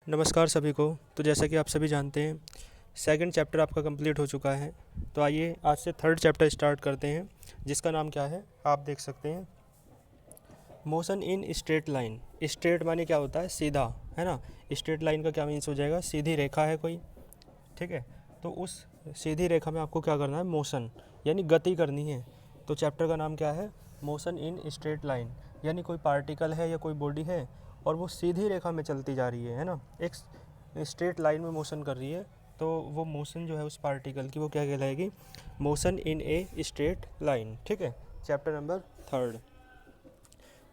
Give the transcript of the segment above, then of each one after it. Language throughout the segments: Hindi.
नमस्कार सभी को। तो जैसा कि आप सभी जानते हैं, सेकंड चैप्टर आपका कंप्लीट हो चुका है। तो आइए आज से थर्ड चैप्टर स्टार्ट करते हैं, जिसका नाम क्या है आप देख सकते हैं, motion in straight line. Straight माने क्या होता है, सीधा, है ना। स्ट्रेट लाइन का क्या मीन्स हो जाएगा, सीधी रेखा है कोई, ठीक है। तो उस सीधी रेखा में आपको क्या करना है, मोशन यानी गति करनी है। तो चैप्टर का नाम क्या है, मोशन इन स्ट्रेट लाइन, यानी कोई पार्टिकल है या कोई बॉडी है और वो सीधी रेखा में चलती जा रही है ना, एक स्ट्रेट लाइन में मोशन कर रही है। तो वो मोशन जो है उस पार्टिकल की वो क्या कहलाएगी, motion in a straight line, ठीक है। Chapter number third.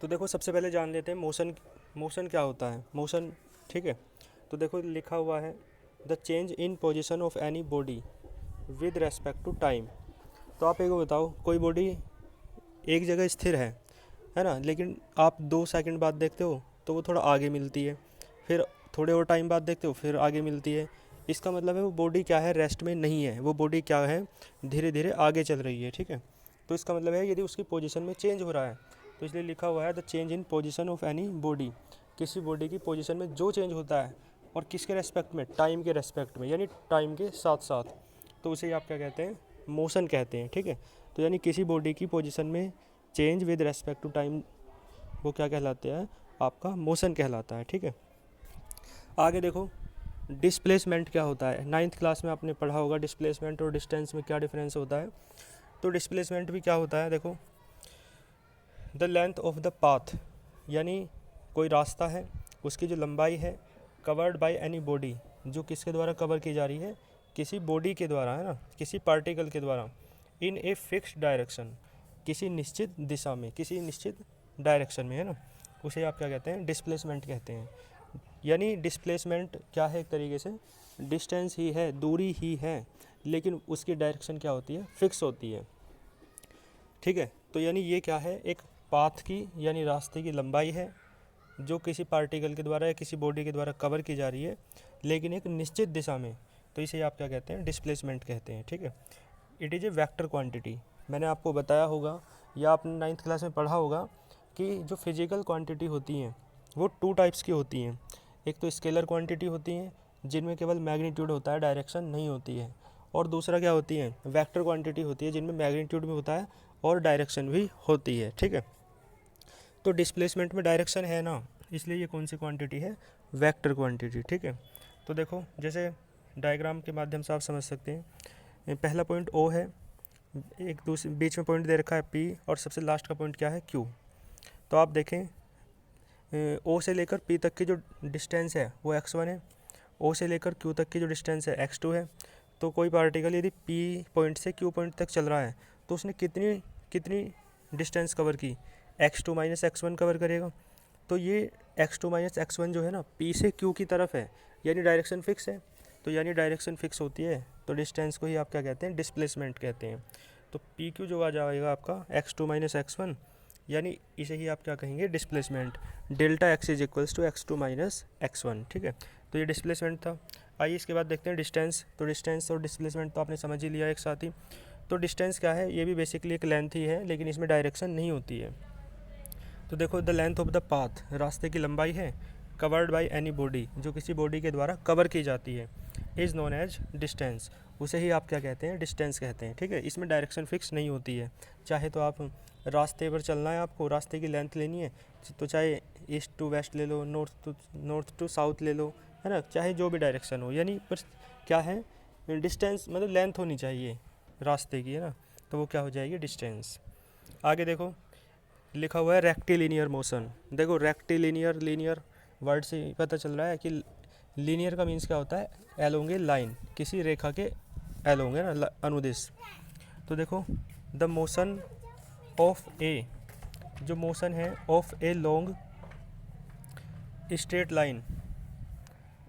तो देखो सबसे पहले जान लेते हैं मोशन, मोशन क्या होता है, मोशन, ठीक है। तो देखो लिखा हुआ है, the change in position of any body with respect to time. तो आप एक बताओ, कोई बॉडी एक जगह स्थिर है ना, लेकिन आप 2 सेकंड बाद देखते हो तो वो थोड़ा आगे मिलती है, फिर थोड़े और टाइम बाद देखते हो फिर आगे मिलती है। इसका मतलब है वो बॉडी क्या है, रेस्ट में नहीं है, वो बॉडी क्या है, धीरे धीरे आगे चल रही है, ठीक है। तो इसका मतलब है यदि उसकी पोजीशन में चेंज हो रहा है, तो इसलिए लिखा हुआ है the change in position of any body. किसी बॉडी की पोजीशन में जो चेंज होता है और किसके रेस्पेक्ट में, टाइम के रेस्पेक्ट में, यानी टाइम के साथ साथ, तो उसे आप क्या कहते हैं, मोशन कहते हैं, ठीक है। तो यानी किसी बॉडी की पोजीशन में change with respect to time, वो क्या कहलाते हैं, आपका मोशन कहलाता है, ठीक है। आगे देखो, डिस्प्लेसमेंट क्या होता है। 9th क्लास में आपने पढ़ा होगा डिस्प्लेसमेंट और डिस्टेंस में क्या डिफरेंस होता है। तो डिस्प्लेसमेंट भी क्या होता है, देखो, the length of the path, यानी कोई रास्ता है उसकी जो लंबाई है, कवर्ड बाय एनी बॉडी, जो किसके द्वारा कवर की जा रही है, किसी बॉडी के द्वारा, है ना, किसी पार्टिकल के द्वारा, इन ए फिक्स्ड डायरेक्शन, किसी निश्चित दिशा में, किसी निश्चित डायरेक्शन में, है ना, उसे आप क्या कहते हैं, डिस्प्लेसमेंट कहते हैं। यानी डिस्प्लेसमेंट क्या है, एक तरीके से डिस्टेंस ही है, दूरी ही है, लेकिन उसकी डायरेक्शन क्या होती है, फिक्स होती है, ठीक है। तो यानी ये क्या है, एक पाथ की यानी रास्ते की लंबाई है जो किसी पार्टिकल के द्वारा या किसी बॉडी के द्वारा कवर की जा रही है, लेकिन एक निश्चित दिशा में। तो इसे आप क्या कहते हैं, डिस्प्लेसमेंट कहते हैं, ठीक है। It is a vector quantity. मैंने आपको बताया होगा या आपने 9th क्लास में पढ़ा होगा कि जो फिजिकल क्वांटिटी होती हैं वो 2 टाइप्स की होती हैं। एक तो स्केलर क्वांटिटी होती हैं जिनमें केवल मैग्नीट्यूड होता है, डायरेक्शन नहीं होती है। और दूसरा क्या होती है, वेक्टर क्वांटिटी होती है जिनमें मैग्नीट्यूड भी होता है और डायरेक्शन भी होती है, ठीक है। तो डिस्प्लेसमेंट में डायरेक्शन है ना, इसलिए ये कौन सी क्वांटिटी है, वेक्टर क्वांटिटी, ठीक है। तो देखो जैसे डायग्राम के माध्यम से आप समझ सकते हैं, पहला पॉइंट ओ है, एक दूसरे बीच में पॉइंट दे रखा है पी, और सबसे लास्ट का पॉइंट क्या है, क्यू। तो आप देखें, ओ से लेकर पी तक की जो डिस्टेंस है वो x1 है, ओ से लेकर क्यू तक की जो डिस्टेंस है x2 है। तो कोई पार्टिकल यदि पी पॉइंट से क्यू पॉइंट तक चल रहा है तो उसने कितनी कितनी डिस्टेंस कवर की, x2 माइनस x1 कवर करेगा। तो ये x2 माइनस x1 जो है ना, पी से क्यू की तरफ है, यानी डायरेक्शन फिक्स है। तो यानी डायरेक्शन फिक्स होती है तो डिस्टेंस को ही आप क्या कहते हैं, डिस्प्लेसमेंट कहते हैं। तो पी क्यू जो आ जाएगा आपका x2 माइनस x1, यानी इसे ही आप क्या कहेंगे, displacement. Delta x is equals to x2 minus x1, ठीक है। तो ये डिस्प्लेसमेंट था। आइए इसके बाद देखते हैं डिस्टेंस। तो डिस्टेंस और डिस्प्लेसमेंट तो आपने समझ ही लिया एक साथ ही। तो डिस्टेंस क्या है, ये भी बेसिकली एक लेंथ ही है, लेकिन इसमें डायरेक्शन नहीं होती है। तो देखो, the length of the path, रास्ते की लंबाई है, कवर्ड बाई एनी बॉडी, जो किसी बॉडी के द्वारा कवर की जाती है, इज़ नोन एज डिस्टेंस। उसे ही आप क्या कहते हैं, डिस्टेंस कहते हैं, ठीक है। इसमें डायरेक्शन फिक्स नहीं होती है, चाहे तो आप रास्ते पर चलना है, आपको रास्ते की लेंथ लेनी है तो चाहे ईस्ट टू वेस्ट ले लो, नॉर्थ टू साउथ ले लो, है ना, चाहे जो भी डायरेक्शन हो, यानी पर क्या है, डिस्टेंस मतलब लेंथ होनी चाहिए रास्ते की, है ना, तो वो क्या हो जाएगी, डिस्टेंस। आगे देखो, लिखा हुआ है रेक्टिलिनियर मोशन। देखो रेक्टिलिनियर, लीनियर वर्ड से पता चल रहा है कि लीनियर का मीन्स क्या होता है, एलोंग ए लाइन, किसी रेखा के एलोंग, है ना, अनुदिश। तो देखो, द मोशन ऑफ ए, जो मोशन है of a long straight line,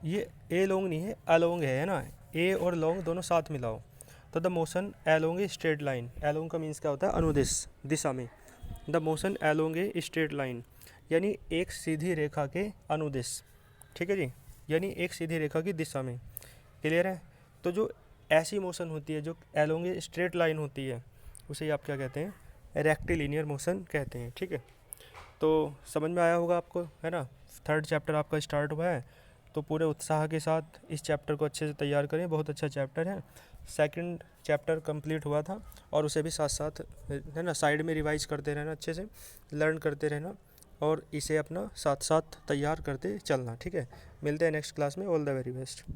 ये ए लॉन्ग नहीं है, अलोंग है ना, ए और लॉन्ग दोनों साथ मिलाओ। तो the motion along A straight line, along का मीन्स क्या होता है, अनुदिश, दिशा में। The motion along A straight line, यानी एक सीधी रेखा के अनुदिश, ठीक है जी, यानी एक सीधी रेखा की दिशा में। क्लियर है। तो जो ऐसी मोशन होती है जो एलोंग ए स्ट्रेट लाइन होती है, उसे आप क्या कहते हैं, रेक्टिलिनियर मोशन कहते हैं, ठीक है। तो समझ में आया होगा आपको, है ना, थर्ड चैप्टर आपका स्टार्ट हुआ है। तो पूरे उत्साह के साथ इस चैप्टर को अच्छे से तैयार करें, बहुत अच्छा चैप्टर है। सेकंड चैप्टर कंप्लीट हुआ था और उसे भी साथ साथ है ना साइड में रिवाइज करते रहना, अच्छे से लर्न करते रहना और इसे अपना साथ साथ तैयार करते चलना। ठीक है, मिलते हैं नेक्स्ट क्लास में। All the very best.